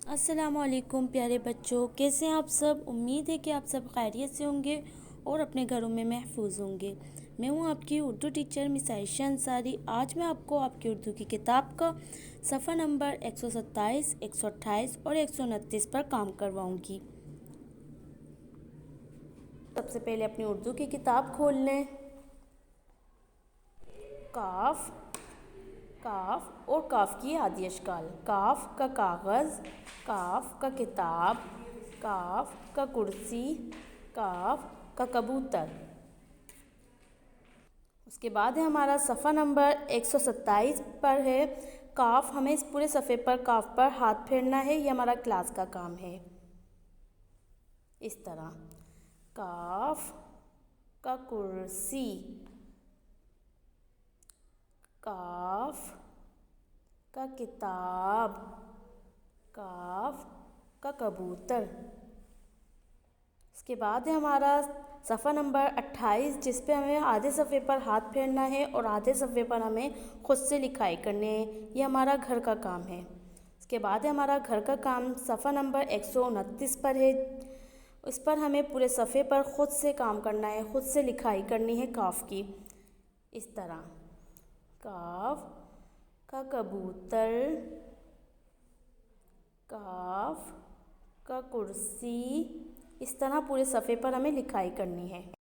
السلام علیکم پیارے بچوں، کیسے ہیں آپ سب؟ امید ہے کہ آپ سب خیریت سے ہوں گے اور اپنے گھروں میں محفوظ ہوں گے۔ میں ہوں آپ کی اردو ٹیچر مس عائشہ انصاری۔ آج میں آپ کو آپ کی اردو کی کتاب کا صفحہ نمبر 127، 128 اور 129 پر کام کرواؤں گی۔ سب سے پہلے اپنی اردو کی کتاب کھول لیں۔ کاف، کاف اور کاف کی عادی اشکال: کاف کا کاغذ، کاف کا کتاب، کاف کا کرسی، کاف کا کبوتر۔ اس کے بعد ہے ہمارا صفحہ نمبر 127 پر ہے کاف۔ ہمیں اس پورے صفحے پر کاف پر ہاتھ پھیرنا ہے، یہ ہمارا کلاس کا کام ہے۔ اس طرح کاف کا کرسی، کاف کا کتاب، کاف کا کبوتر۔ اس کے بعد ہے ہمارا صفحہ نمبر 28، جس پہ ہمیں آدھے صفحے پر ہاتھ پھیرنا ہے اور آدھے صفحے پر ہمیں خود سے لکھائی کرنی ہے، یہ ہمارا گھر کا کام ہے۔ اس کے بعد ہے ہمارا گھر کا کام صفحہ نمبر 129 پر ہے۔ اس پر ہمیں پورے صفحے پر خود سے کام کرنا ہے، خود سے لکھائی کرنی ہے کاف کی۔ اس طرح کاف کا کبوتر، کاف کا کرسی، اس طرح پورے صفحے پر ہمیں لکھائی کرنی ہے۔